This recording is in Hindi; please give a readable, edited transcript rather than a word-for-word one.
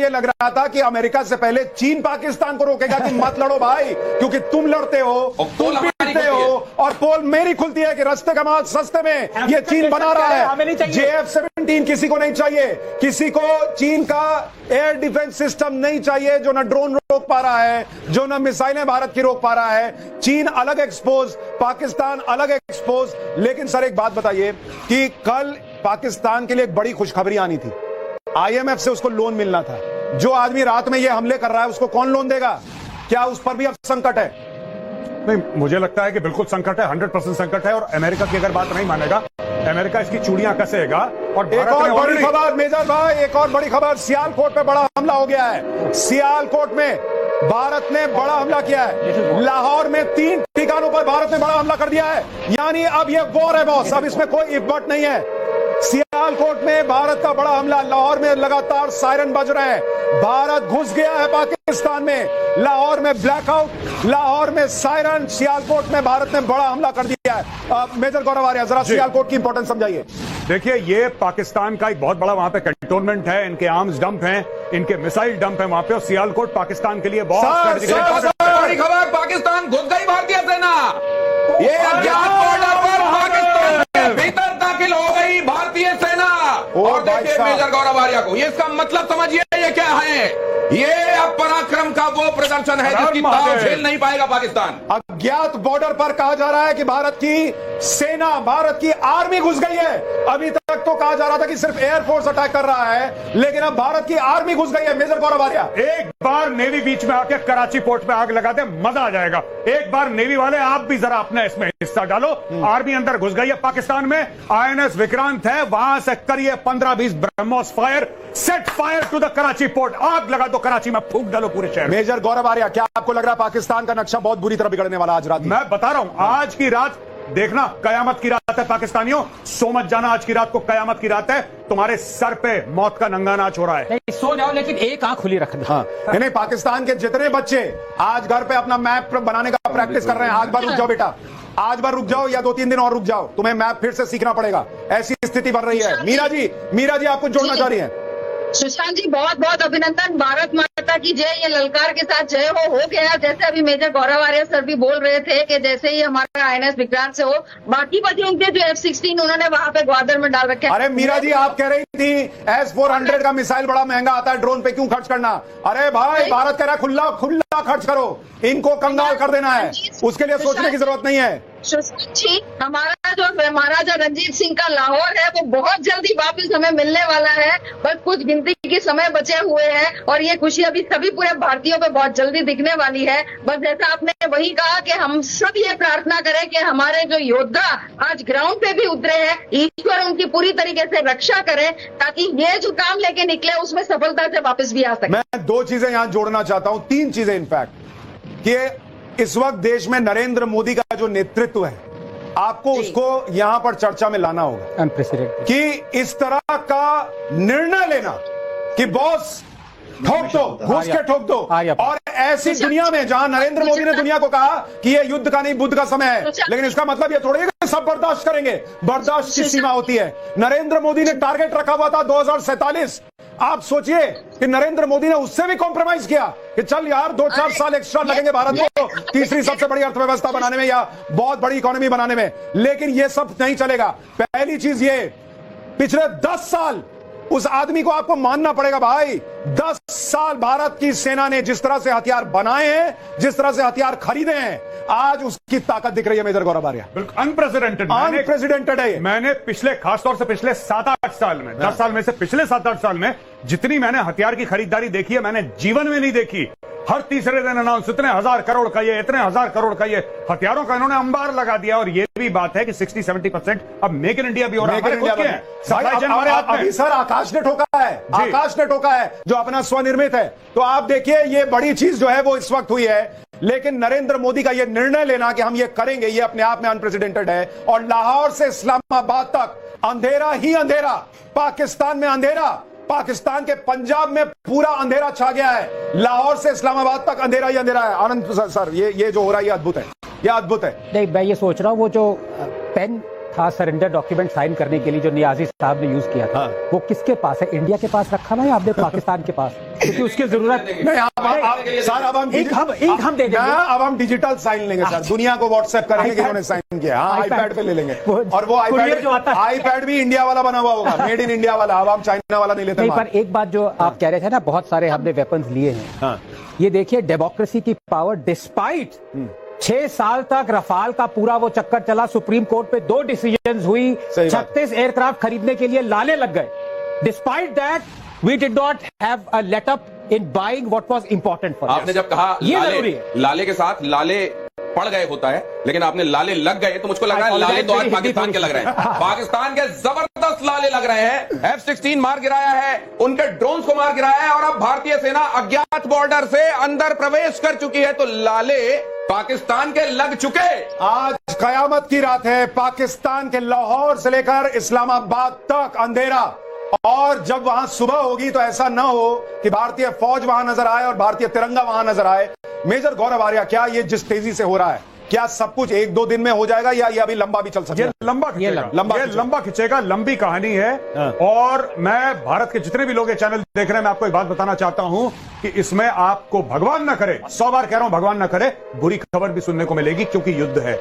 ये लग रहा था कि अमेरिका से पहले चीन पाकिस्तान को रोकेगा कि मत लड़ो भाई, क्योंकि तुम लड़ते हो, तुम पीटते हो, और पोल मेरी खुलती है कि रास्ते का माल सस्ते में ये चीन बना रहा है। JF-17 किसी को नहीं चाहिए, किसी को चीन का एयर डिफेंस सिस्टम नहीं चाहिए जो ना ड्रोन रोक पा रहा है, जो ना मिसाइलें भारत की रोक पा रहा है। चीन अलग एक्सपोज, पाकिस्तान अलग एक्सपोज। लेकिन सर एक बात बताइए कि कल पाकिस्तान के लिए एक बड़ी खुशखबरी आनी थी, IMF से उसको लोन मिलना था। जो आदमी रात में ये हमले कर रहा है उसको कौन लोन देगा? क्या उस पर भी अब संकट है? नहीं, मुझे लगता है कि बिल्कुल संकट है, 100% संकट है। और अमेरिका की अगर बात नहीं मानेगा, अमेरिका इसकी चूड़ियां कसेगा। और एक और बड़ी खबर मेजर भाई, एक और बड़ी खबर, सियालकोट पे बड़ा हमला हो गया है। सियालकोट में भारत ने बड़ा हमला किया है। लाहौर में 3 ठिकानों पर भारत ने बड़ा हमला कर दिया है। यानी अब ये वॉर है बॉस, अब इसमें कोई इफ बट नहीं है। सियालकोट में भारत का बड़ा हमला, लाहौर में लगातार सायरन बज रहे हैं, भारत घुस गया है पाकिस्तान में। लाहौर में ब्लैकआउट, लाहौर में सायरन, सियालकोट में भारत ने बड़ा हमला कर दिया है। मेजर गौरव आर्या, जरा सियालकोट की इंपॉर्टेंस समझाइए। देखिए, ये पाकिस्तान का एक बहुत बड़ा वहां पे कंटोनमेंट है, इनके आर्म्स डंप हैं, इनके मिसाइल डंप है वहां पे, और सियालकोट पाकिस्तान के लिए बहुत बड़ी खबर, पाकिस्तान घुस गई भारतीय सेना। ये अज्ञात बॉर्डर पर पाकिस्तान के भीतर दाखिल हो गई भारतीय सेना। और देखिए मेजर गौरव आर्या को, ये इसका मतलब समझिए ये क्या है। ये अब पराक्रम का वो प्रदर्शन है जिसकी ताव झेल नहीं पाएगा पाकिस्तान। अज्ञात बॉर्डर पर कहा जा रहा है कि भारत की सेना, भारत की आर्मी घुस गई है। अभी तक तो कहा जा रहा था कि सिर्फ एयरफोर्स अटैक कर रहा है, लेकिन अब भारत की आर्मी घुस गई है। मेजर गौरव आर्या, एक बार नेवी बीच में आके कराची पोर्ट पे आग लगा दे, मजा आ जाएगा। एक बार नेवी वाले आप भी जरा अपना इसमें हिस्सा डालो। आर्मी अंदर घुस गई है पाकिस्तान में। INS विक्रांत है, वहां से करिए 15-20 BrahMos fire, set fire to the Karachi port, आग लगा दो कराची में, फूंक डालो पूरे शहर। मेजर गौरव आर्या, क्या आपको लग रहा है पाकिस्तान का नक्शा बहुत बुरी तरह बिगड़ने वाला आज रात? मैं बता रहा हूं, आज की रात देखना कयामत की रात है पाकिस्तानियों, सो मत जाना, आज की रात को कयामत की रात है। तुम्हारे सर पे मौत का नंगा नाच हो रहा है। नहीं, सो जाओ लेकिन एक आंख खुली रखना। हाँ, नहीं, पाकिस्तान के जितने बच्चे आज घर पे अपना मैप बनाने का प्रैक्टिस कर रहे हैं, आज बार रुक जाओ बेटा, आज बार रुक जाओ, या 2-3 दिन और रुक जाओ, तुम्हें मैप फिर से सीखना पड़ेगा। ऐसी स्थिति बन रही है। मीरा जी आप कुछ जोड़ना चाह रही हैं? सुशांत जी, बहुत बहुत अभिनंदन, भारत माता की जय। ये ललकार के साथ जय हो गया। जैसे अभी मेजर गौरव आर्या सर भी बोल रहे थे कि जैसे ही हमारा INS विक्रांत से हो, बाकी बच्चों के जो F-16 उन्होंने वहां पे ग्वादर में डाल रखे। अरे मीरा जी, आप कह रही थी S-400 का मिसाइल बड़ा महंगा आता है, ड्रोन पे क्यों खर्च करना? अरे भाई, भारत कह रहा है खुला खर्च करो, इनको कंगाल कर देना है, उसके लिए सोचने की जरूरत नहीं है। सुशांत जी, हमारा जो महाराजा रंजीत सिंह का लाहौर है वो बहुत जल्दी वापस हमें मिलने वाला है। बस कुछ गिनती के समय बचे हुए हैं और ये खुशी अभी सभी पूरे भारतीयों पे बहुत जल्दी दिखने वाली है। बस जैसा आपने वही कहा कि हम सब ये प्रार्थना करें कि हमारे जो योद्धा आज ग्राउंड पे भी उतरे हैं, ईश्वर उनकी पूरी तरीके से रक्षा करे, ताकि ये जो काम लेके निकले उसमें सफलता से वापस भी आ सके। मैं 2 चीजें यहां जोड़ना चाहता हूं, 3 चीजें इनफैक्ट, कि इस वक्त देश में नरेंद्र मोदी का जो नेतृत्व है, आपको उसको यहां पर चर्चा में लाना होगा। अनप्रेसिडेंटेड कि इस तरह का निर्णय लेना कि बॉस ठोक दो, घुस के ठोक दो, और ऐसी दुनिया में जहां नरेंद्र मोदी ने दुनिया को कहा कि ये युद्ध का नहीं बुद्ध का समय है, लेकिन इसका मतलब ये थोड़ी है कि सब बर्दाश्त करेंगे। बर्दाश्त की सीमा होती है। नरेंद्र मोदी ने टारगेट रखा हुआ था 2047। आप सोचिए कि नरेंद्र मोदी ने उससे भी कॉम्प्रोमाइज किया कि चल यार 2-4 साल एक्स्ट्रा लगेंगे भारत को तीसरी सबसे बड़ी अर्थव्यवस्था बनाने में या बहुत बड़ी इकोनॉमी बनाने में, लेकिन ये सब नहीं चलेगा। पहली चीज ये, पिछले 10 साल उस आदमी को आपको मानना पड़ेगा भाई। 10 साल भारत की सेना ने जिस तरह से हथियार बनाए हैं, जिस तरह से हथियार खरीदे हैं, आज उसकी ताकत दिख रही है। मेजर गौरव आर्या, बिल्कुल अनप्रेसिडेंटेड है। मैंने पिछले, खासतौर से पिछले 7-8 साल में, 10 साल में से पिछले 7-8 साल में जितनी मैंने हथियार की खरीदारी देखी है, मैंने जीवन में नहीं देखी। हर तीसरे दिन अनाउंस, इतने 1000 करोड़ का ये, इतने 1000 करोड़ का ये, हथियारों का इन्होंने अंबार लगा दिया। और ये भी बात है कि 60-70% अब मेक इन इंडिया भी हो रहा है। अभी सर आकाश ने ठोका है, आकाश ने ठोका है जो अपना स्वनिर्मित है। तो आप देखिए, ये बड़ी चीज जो है वो इस वक्त हुई है। लेकिन नरेंद्र मोदी का यह निर्णय लेना कि हम ये करेंगे, ये अपने आप में अनप्रेसिडेंटेड है। और लाहौर से इस्लामाबाद तक अंधेरा ही अंधेरा, पाकिस्तान में अंधेरा, पाकिस्तान के पंजाब में पूरा अंधेरा छा गया है। लाहौर से इस्लामाबाद तक अंधेरा ही अंधेरा है। आनंद सर, ये जो हो रहा है ये अद्भुत है, ये अद्भुत है। नहीं, मैं ये सोच रहा हूँ वो जो पेन था सरेंडर डॉक्यूमेंट साइन करने के लिए जो नियाजी साहब ने यूज किया था, हाँ। वो किसके पास है? इंडिया के पास रखा हुआ है आपने पाकिस्तान के पास? क्योंकि उसकी जरूरत नहीं, सर अब हम एक हम दे देंगे। अब हम डिजिटल साइन लेंगे सर, दुनिया को व्हाट्सएप करेंगे कि उन्होंने साइन किया। हाँ, आईपैड पे ले लेंगे, और वो आईपैड भी इंडिया वाला बना हुआ होगा, मेड इन इंडिया वाला। अब हम चाइना वाला नहीं लेते। नहीं, पर एक बात जो आप कह रहे थे ना, बहुत सारे हमने वेपन्स लिए हैं। हाँ। ये देखिए डेमोक्रेसी की पावर, डिस्पाइट 6 साल तक रफाल का पूरा वो चक्कर चला, सुप्रीम कोर्ट पे 2 डिसीजंस हुई, 36 एयरक्राफ्ट खरीदने के लिए लाले लग गए। Despite that we did not have a let up in buying what was important for us. आपने जब कहा ये जरूरी है, लाले के साथ लाले पड़ गए होता है, लेकिन आपने लाले लग गए तो मुझको लग रहा है लाले तो आज पाकिस्तान के लग रहे हैं। पाकिस्तान के जबरदस्त लाले लग रहे हैं। F-16 मार गिराया है, उनके ड्रोन्स को मार गिराया है, और अब भारतीय सेना अज्ञात बॉर्डर से अंदर प्रवेश कर चुकी है, तो लाले पाकिस्तान के लग चुके। आज कयामत की रात है। पाकिस्तान के लाहौर से लेकर इस्लामाबाद तक अंधेरा, और जब वहां सुबह होगी तो ऐसा ना हो कि भारतीय फौज वहां नजर आए और भारतीय तिरंगा वहां नजर आए। मेजर गौरव आर्या, क्या ये जिस तेजी से हो रहा है, क्या सब कुछ 1-2 दिन में हो जाएगा, या ये अभी लंबा भी चल सकता है? लंबा खिंचेगा, लंबी कहानी है। और मैं भारत के जितने भी लोग ये चैनल देख रहे हैं, मैं आपको एक बात बताना चाहता हूं कि इसमें आपको भगवान न करे, 100 बार कह रहा हूं भगवान न करे, बुरी खबर भी सुनने को मिलेगी, क्योंकि युद्ध है।